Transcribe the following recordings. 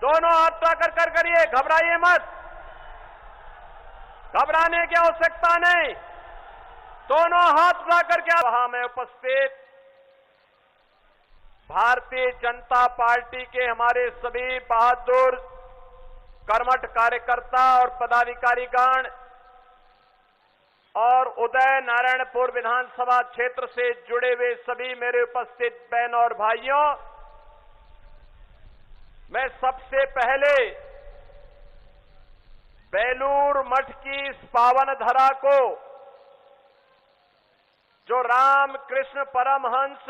दोनों हाथ उठाकर कर करिए, घबराइए मत, घबराने की आवश्यकता नहीं। दोनों हाथ उठाकर के वहां में उपस्थित भारतीय जनता पार्टी के हमारे सभी बहादुर कर्मठ कार्यकर्ता और पदाधिकारीगण और उदय नारायणपुर विधानसभा क्षेत्र से जुड़े हुए सभी मेरे उपस्थित बहन और भाइयों, मैं सबसे पहले बेलूर मठ की इस पावन धरा को, जो रामकृष्ण परमहंस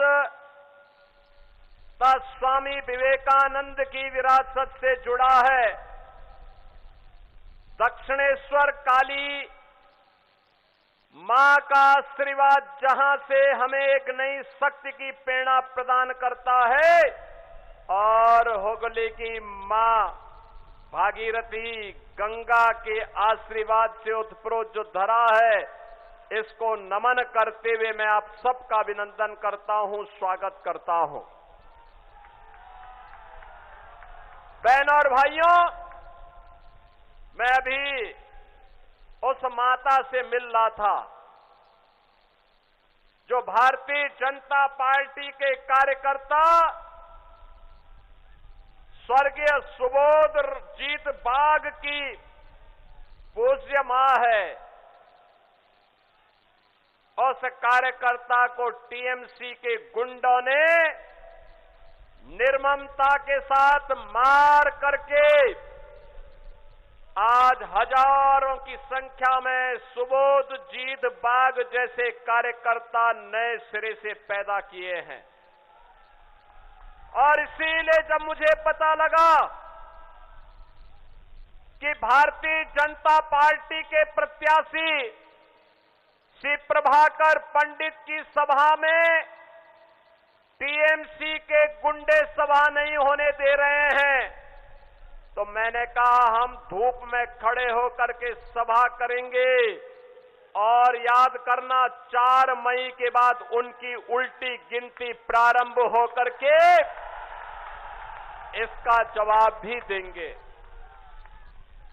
तथा स्वामी विवेकानंद की विरासत से जुड़ा है, दक्षिणेश्वर काली मां का आशीर्वाद जहां से हमें एक नई शक्ति की प्रेरणा प्रदान करता है, और हुगली की मां भागीरथी गंगा के आशीर्वाद से उत्प्रोत जो धरा है, इसको नमन करते हुए मैं आप सबका अभिनंदन करता हूं, स्वागत करता हूं। बहन और भाइयों, मैं अभी उस माता से मिल रहा था जो भारतीय जनता पार्टी के कार्यकर्ता स्वर्गीय सुबोधजीत बाग की पूज्य मां है। उस कार्यकर्ता को टीएमसी के गुंडों ने निर्ममता के साथ मार करके आज हजारों की संख्या में सुबोधजीत बाग जैसे कार्यकर्ता नए सिरे से पैदा किए हैं। और इसीलिए जब मुझे पता लगा कि भारतीय जनता पार्टी के प्रत्याशी श्री प्रभाकर पंडित की सभा में टीएमसी के गुंडे सभा नहीं होने दे रहे हैं, तो मैंने कहा हम धूप में खड़े होकर के सभा करेंगे, और याद करना 4 मई के बाद उनकी उल्टी गिनती प्रारंभ होकर के इसका जवाब भी देंगे।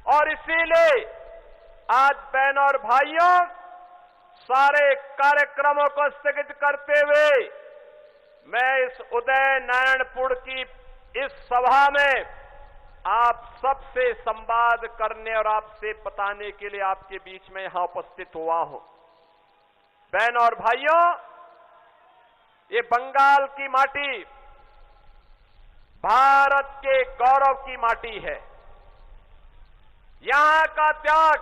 और इसीलिए आज बहन और भाइयों, सारे कार्यक्रमों को स्थगित करते हुए मैं इस उदय नारायणपुर की इस सभा में आप सबसे संवाद करने और आपसे बताने के लिए आपके बीच में यहां उपस्थित हुआ हूं। बहन और भाइयों, ये बंगाल की माटी भारत के गौरव की माटी है। यहां का त्याग,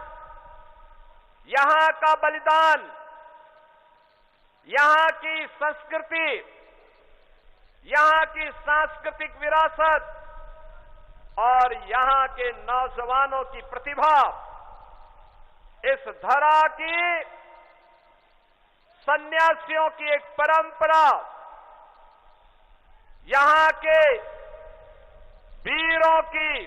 यहां का बलिदान, यहां की संस्कृति, यहां की सांस्कृतिक विरासत और यहां के नौजवानों की प्रतिभा, इस धरा की सन्यासियों की एक परंपरा, यहां के वीरों की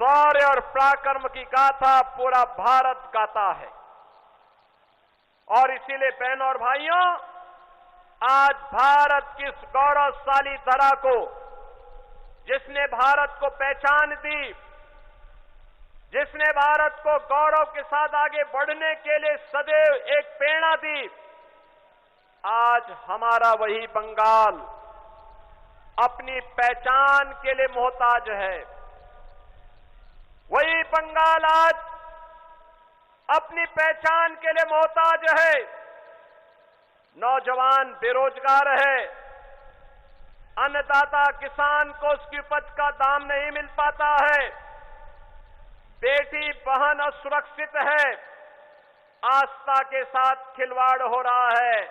शौर्य और पराक्रम की गाथा पूरा भारत गाता है। और इसीलिए बहनों और भाइयों, आज भारत की इस गौरवशाली धरा को, जिसने भारत को पहचान दी, जिसने भारत को गौरव के साथ आगे बढ़ने के लिए सदैव एक प्रेरणा दी, आज हमारा वही बंगाल अपनी पहचान के लिए मोहताज है। वही बंगाल आज अपनी पहचान के लिए मोहताज है। नौजवान बेरोजगार है, अन्नदाता किसान को उसकी उपज का दाम नहीं मिल पाता है, बेटी बहन असुरक्षित है, आस्था के साथ खिलवाड़ हो रहा है,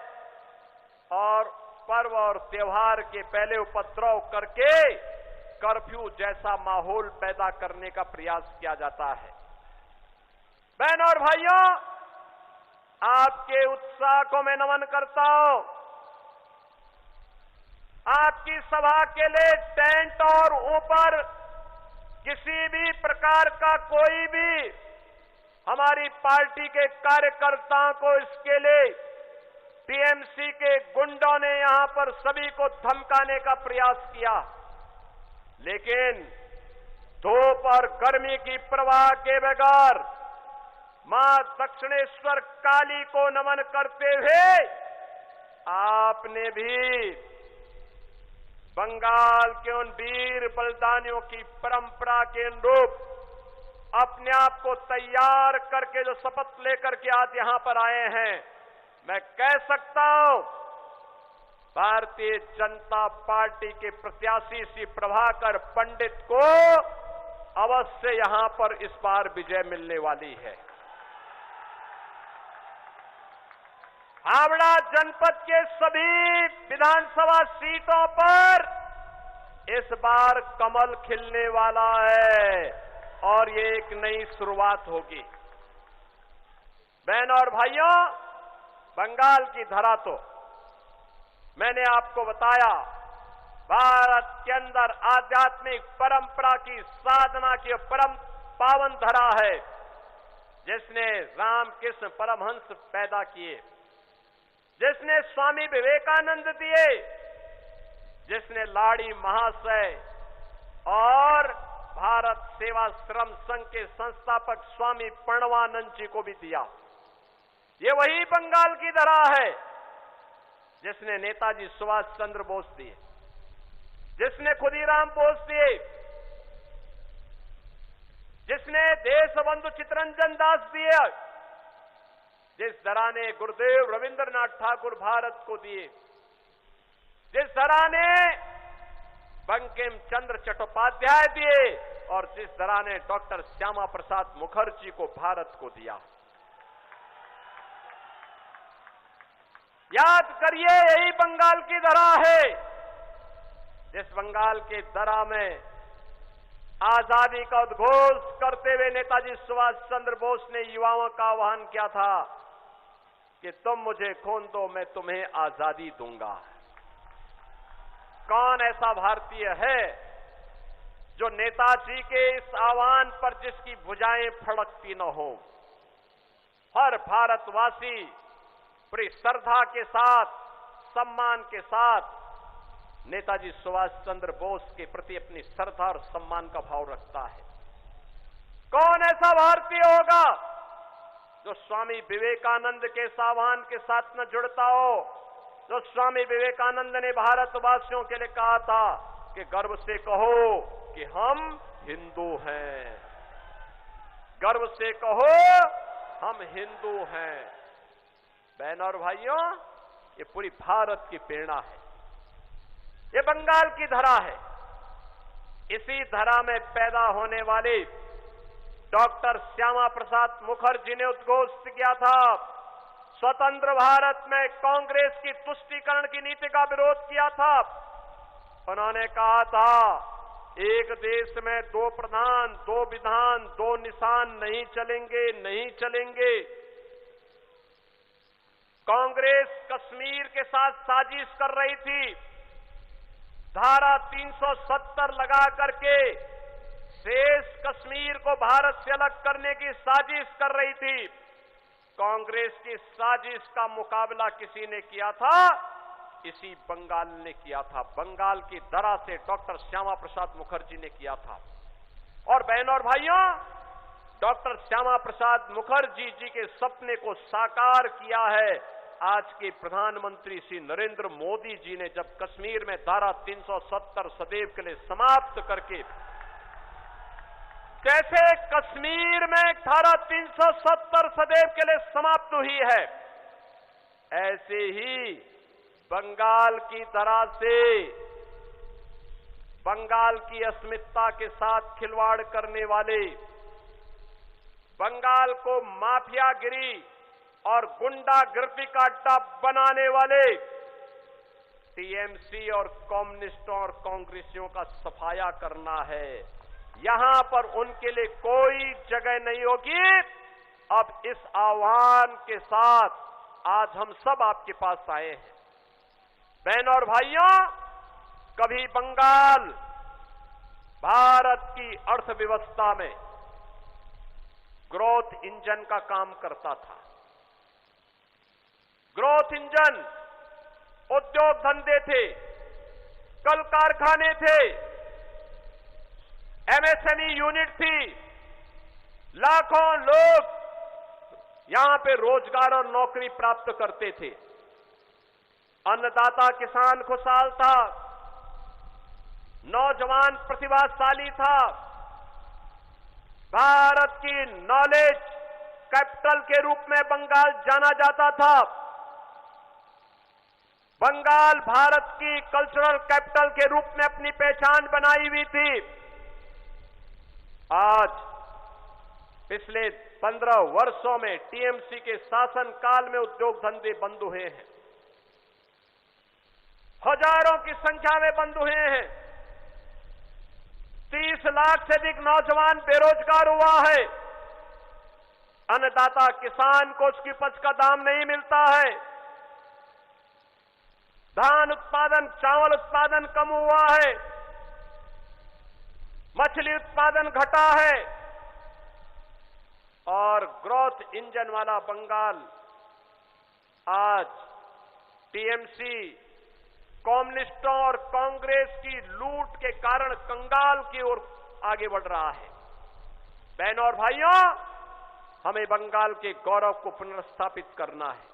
और पर्व और त्योहार के पहले उपद्रव करके कर्फ्यू जैसा माहौल पैदा करने का प्रयास किया जाता है। बहनों और भाइयों, आपके उत्साह को मैं नमन करता हूं। आपकी सभा के लिए टेंट और ऊपर किसी भी प्रकार का कोई भी हमारी पार्टी के कार्यकर्ताओं को इसके लिए टीएमसी के गुंडों ने यहां पर सभी को धमकाने का प्रयास किया, लेकिन धूप और गर्मी की परवाह के बगैर मां दक्षिणेश्वर काली को नमन करते हुए आपने भी बंगाल के उन वीर बलिदानियों की परंपरा के अनुरूप अपने आप को तैयार करके जो शपथ लेकर के आज यहां पर आए हैं, मैं कह सकता हूं भारतीय जनता पार्टी के प्रत्याशी श्री प्रभाकर पंडित को अवश्य यहां पर इस बार विजय मिलने वाली है। हावड़ा जनपद के सभी विधानसभा सीटों पर इस बार कमल खिलने वाला है और ये एक नई शुरुआत होगी। बहनों और भाइयों, बंगाल की धरा तो मैंने आपको बताया भारत के अंदर आध्यात्मिक परंपरा की साधना की परम पावन धरा है, जिसने रामकृष्ण परमहंस पैदा किए, जिसने स्वामी विवेकानंद दिए, जिसने लाड़ी महाशय और भारत सेवाश्रम संघ के संस्थापक स्वामी प्रणवानंद जी को भी दिया। ये वही बंगाल की धरा है जिसने नेताजी सुभाष चंद्र बोस दिए, जिसने खुदीराम बोस दिए, जिसने देशबंधु चित्तरंजन दास दिए, जिस धरा ने गुरुदेव रविंद्रनाथ ठाकुर भारत को दिए, जिस धरा ने बंकिम चंद्र चट्टोपाध्याय दिए और जिस धरा ने डॉक्टर श्यामा प्रसाद मुखर्जी को भारत को दिया। याद करिए, यही बंगाल की धरा है जिस बंगाल के धरा में आजादी का उद्घोष करते हुए नेताजी सुभाष चंद्र बोस ने युवाओं का आह्वान किया था कि तुम मुझे खून दो, मैं तुम्हें आजादी दूंगा। कौन ऐसा भारतीय है जो नेताजी के इस आह्वान पर जिसकी भुजाएं फड़कती न हो? हर भारतवासी पूरी श्रद्धा के साथ, सम्मान के साथ नेताजी सुभाष चंद्र बोस के प्रति अपनी श्रद्धा और सम्मान का भाव रखता है। कौन ऐसा भारतीय होगा जो स्वामी विवेकानंद के आह्वान के साथ न जुड़ता हो? जो स्वामी विवेकानंद ने भारतवासियों के लिए कहा था कि गर्व से कहो कि हम हिंदू हैं, गर्व से कहो हम हिंदू हैं। बहनों और भाइयों, ये पूरी भारत की प्रेरणा है, ये बंगाल की धरा है। इसी धरा में पैदा होने वाले डॉक्टर श्यामा प्रसाद मुखर्जी ने उद्घोष किया था, स्वतंत्र भारत में कांग्रेस की तुष्टीकरण की नीति का विरोध किया था। उन्होंने कहा था, एक देश में दो प्रधान, दो विधान, दो निशान नहीं चलेंगे, नहीं चलेंगे। कांग्रेस कश्मीर के साथ साजिश कर रही थी, धारा 370 लगा करके शेष कश्मीर को भारत से अलग करने की साजिश कर रही थी। कांग्रेस की साजिश का मुकाबला किसी ने किया था? इसी बंगाल ने किया था। बंगाल की धरा से डॉक्टर श्यामा प्रसाद मुखर्जी ने किया था। और बहनों और भाइयों, डॉक्टर श्यामा प्रसाद मुखर्जी जी के सपने को साकार किया है आज के प्रधानमंत्री श्री नरेंद्र मोदी जी ने, जब कश्मीर में धारा 370 सदैव के लिए समाप्त करके, जैसे कश्मीर में धारा 370 सदैव के लिए समाप्त हुई है, ऐसे ही बंगाल की धरा से बंगाल की अस्मिता के साथ खिलवाड़ करने वाले, बंगाल को माफियागिरी और गुंडागर्दी का अड्डा बनाने वाले टीएमसी और कम्युनिस्टों और कांग्रेसियों का सफाया करना है। यहां पर उनके लिए कोई जगह नहीं होगी। अब इस आह्वान के साथ आज हम सब आपके पास आए हैं। बहनों और भाइयों, कभी बंगाल भारत की अर्थव्यवस्था में ग्रोथ इंजन का काम करता था। ग्रोथ इंजन, उद्योग धंधे थे, कल कारखाने थे, एमएसएमई यूनिट थी, लाखों लोग यहां पे रोजगार और नौकरी प्राप्त करते थे। अन्नदाता किसान खुशहाल था, नौजवान प्रतिभाशाली था, भारत की नॉलेज कैपिटल के रूप में बंगाल जाना जाता था। बंगाल भारत की कल्चरल कैपिटल के रूप में अपनी पहचान बनाई हुई थी। आज पिछले 15 वर्षों में टीएमसी के शासनकाल में उद्योग धंधे बंद हुए हैं, हजारों की संख्या में बंद हुए हैं। 30 लाख से अधिक नौजवान बेरोजगार हुआ है। अन्नदाता किसान को उसकी उपज का दाम नहीं मिलता है। धान उत्पादन, चावल उत्पादन कम हुआ है। मछली उत्पादन घटा है। और ग्रोथ इंजन वाला बंगाल आज टीएमसी, कम्युनिस्टों और कांग्रेस की लूट के कारण कंगाल की ओर आगे बढ़ रहा है। बहनों और भाइयों, हमें बंगाल के गौरव को पुनर्स्थापित करना है।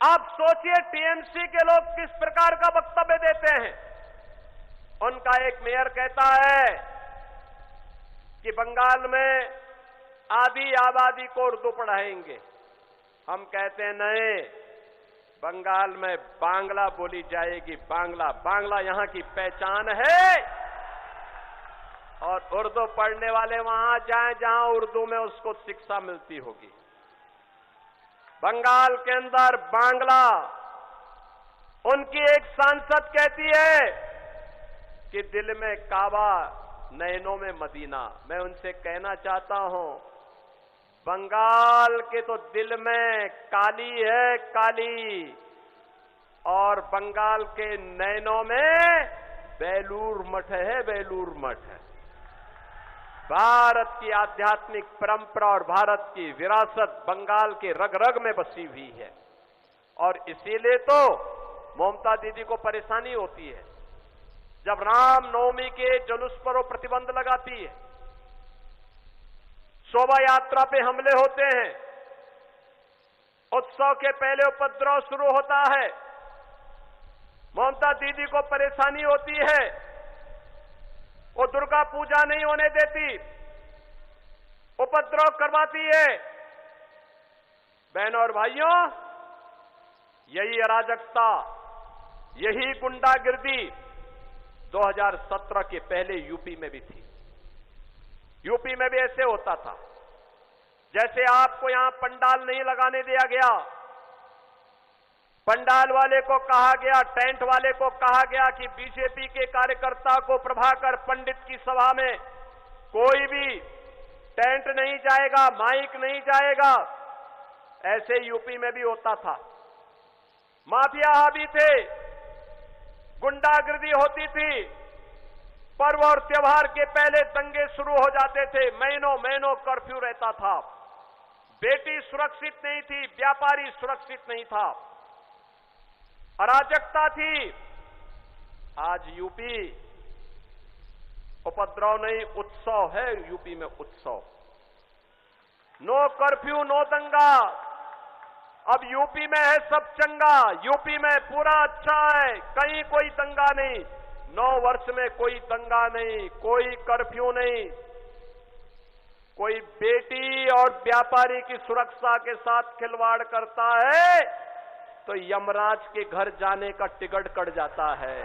आप सोचिए टीएमसी के लोग किस प्रकार का वक्तव्य देते हैं। उनका एक मेयर कहता है कि बंगाल में आधी आबादी को उर्दू पढ़ाएंगे। हम कहते हैं नहीं, बंगाल में बांग्ला बोली जाएगी। बांग्ला यहां की पहचान है। और उर्दू पढ़ने वाले वहां जाएं जहां उर्दू में उसको शिक्षा मिलती होगी। बंगाल के अंदर बांग्ला, उनकी एक सांसद कहती है कि दिल में काबा, नैनों में मदीना। मैं उनसे कहना चाहता हूं, बंगाल के तो दिल में काली है, काली, और बंगाल के नैनों में बेलूर मठ है, बेलूर मठ है। भारत की आध्यात्मिक परंपरा और भारत की विरासत बंगाल के रग रग में बसी हुई है। और इसीलिए तो ममता दीदी को परेशानी होती है जब राम नवमी के जुलूस पर वो प्रतिबंध लगाती है, शोभा यात्रा पे हमले होते हैं, उत्सव के पहले उपद्रव शुरू होता है। ममता दीदी को परेशानी होती है, वो दुर्गा पूजा नहीं होने देती, उपद्रव करवाती है। बहनों और भाइयों, यही अराजकता, यही गुंडागिर्दी 2017 के पहले यूपी में भी थी। यूपी में भी ऐसे होता था। जैसे आपको यहां पंडाल नहीं लगाने दिया गया, पंडाल वाले को कहा गया, टेंट वाले को कहा गया कि बीजेपी के कार्यकर्ता को प्रभाकर पंडित की सभा में कोई भी टेंट नहीं जाएगा, माइक नहीं जाएगा। ऐसे यूपी में भी होता था। माफिया हावी थे, गुंडागिर्दी होती थी, पर्व और त्योहार के पहले दंगे शुरू हो जाते थे, महीनों महीनों कर्फ्यू रहता था। बेटी सुरक्षित नहीं थी, व्यापारी सुरक्षित नहीं था, अराजकता थी। आज यूपी उपद्रव नहीं, उत्सव है। यूपी में उत्सव, नो कर्फ्यू, नो दंगा। अब यूपी में है सब चंगा, यूपी में पूरा अच्छा है, कहीं कोई दंगा नहीं। 9 वर्ष में कोई दंगा नहीं, कोई कर्फ्यू नहीं। कोई बेटी और व्यापारी की सुरक्षा के साथ खिलवाड़ करता है तो यमराज के घर जाने का टिकट कट जाता है।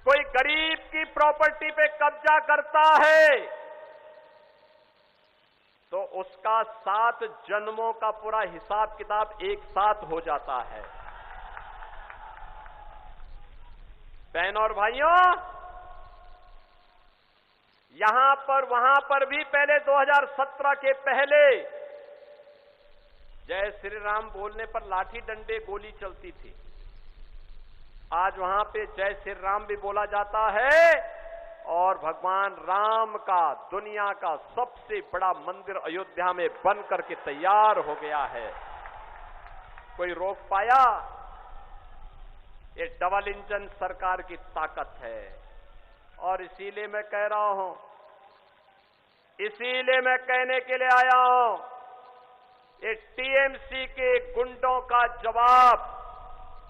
कोई गरीब की प्रॉपर्टी पे कब्जा करता है तो उसका 7 जन्मों का पूरा हिसाब किताब एक साथ हो जाता है। बहनों और भाइयों, यहां पर वहां पर भी पहले 2017 के पहले जय श्री राम बोलने पर लाठी डंडे गोली चलती थी। आज वहां पे जय श्री राम भी बोला जाता है और भगवान राम का दुनिया का सबसे बड़ा मंदिर अयोध्या में बन करके तैयार हो गया है। कोई रोक पाया? ये डबल इंजन सरकार की ताकत है। और इसीलिए मैं कह रहा हूं, इसीलिए मैं कहने के लिए आया हूं, ये टीएमसी के गुंडों का जवाब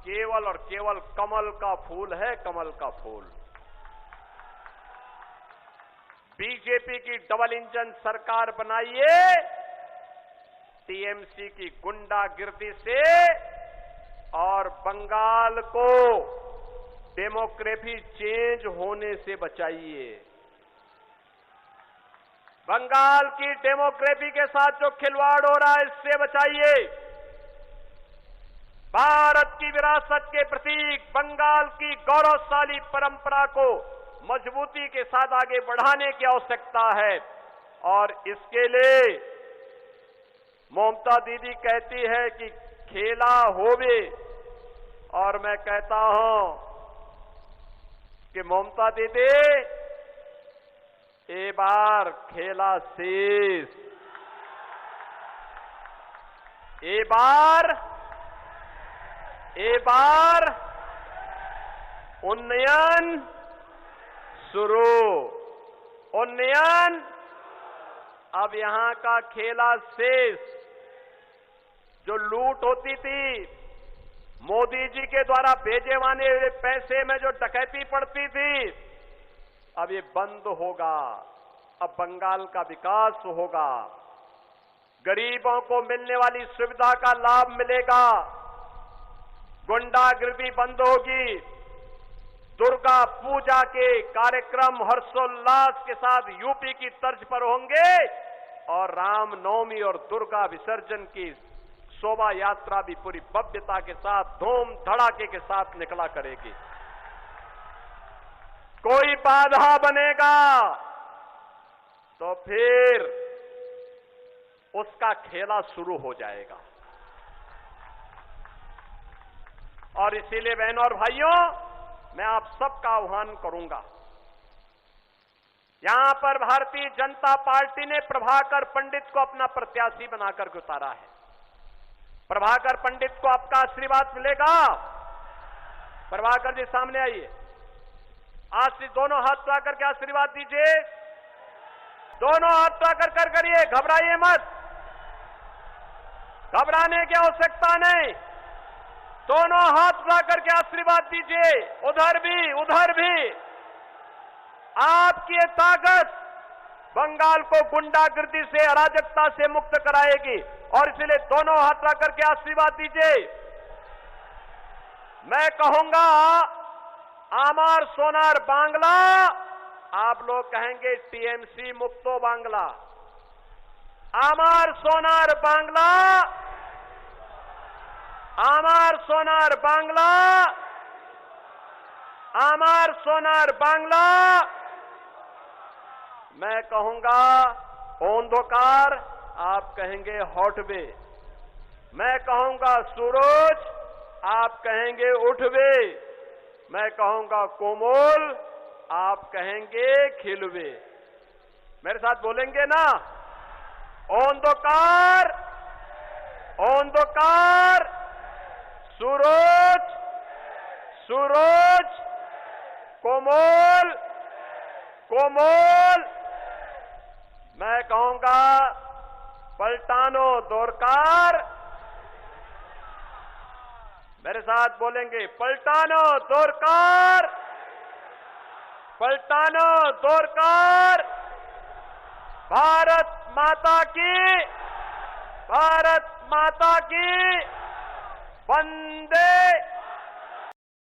केवल और केवल कमल का फूल है, कमल का फूल। बीजेपी की डबल इंजन सरकार बनाइए, टीएमसी की गुंडागिर्दी से, और बंगाल को डेमोक्रेसी चेंज होने से बचाइए। बंगाल की डेमोक्रेसी के साथ जो खिलवाड़ हो रहा है, इससे बचाइए। भारत की विरासत के प्रतीक बंगाल की गौरवशाली परंपरा को मजबूती के साथ आगे बढ़ाने की आवश्यकता है। और इसके लिए ममता दीदी कहती है कि खेला होवे, और मैं कहता हूं कि ममता दीदी ए बार खेला शेष, ए बार उन्नयन शुरू, उन्नयन। अब यहां का खेला शेष, जो लूट होती थी, मोदी जी के द्वारा भेजे वाले पैसे में जो डकैती पड़ती थी, अब ये बंद होगा। अब बंगाल का विकास होगा, गरीबों को मिलने वाली सुविधा का लाभ मिलेगा, गुंडागिर्दी बंद होगी, दुर्गा पूजा के कार्यक्रम हर्षोल्लास के साथ यूपी की तर्ज पर होंगे, और रामनवमी और दुर्गा विसर्जन की शोभा यात्रा भी पूरी भव्यता के साथ धूम धड़ाके के साथ निकला करेगी। कोई बाधा बनेगा तो फिर उसका खेला शुरू हो जाएगा। और इसीलिए बहनों और भाइयों, मैं आप सबका आह्वान करूंगा, यहां पर भारतीय जनता पार्टी ने प्रभाकर पंडित को अपना प्रत्याशी बनाकर के उतारा है। प्रभाकर पंडित को आपका आशीर्वाद मिलेगा। प्रभाकर जी सामने आइए, आज से दोनों हाथ उठा करके आशीर्वाद दीजिए। दोनों हाथ उठा कर करिए, घबराइए मत, घबराने की आवश्यकता नहीं। दोनों हाथ उठा करके आशीर्वाद दीजिए, उधर भी। आपकी ये ताकत बंगाल को गुंडागिर्दी से, अराजकता से मुक्त कराएगी, और इसलिए दोनों हाथ उठा करके आशीर्वाद दीजिए। मैं कहूंगा आमार सोनार बांग्ला, आप लोग कहेंगे टीएमसी मुक्तो बांग्ला। आमार सोनार बांग्ला, आमार सोनार बांग्ला, आमार सोनार बांग्ला। मैं कहूंगा अंधकार, आप कहेंगे हॉटवे। मैं कहूंगा सूरज, आप कहेंगे उठवे। मैं कहूंगा कोमल, आप कहेंगे खिलवे। मेरे साथ बोलेंगे ना? अंधकार, अंधकार, सूरज, सूरज, कोमल, कोमल। मैं कहूंगा पलटानो दोरकार। मेरे साथ बोलेंगे पलटानो दोरकार, पलटानो दोरकार। भारत माता की, भारत माता की, वंदे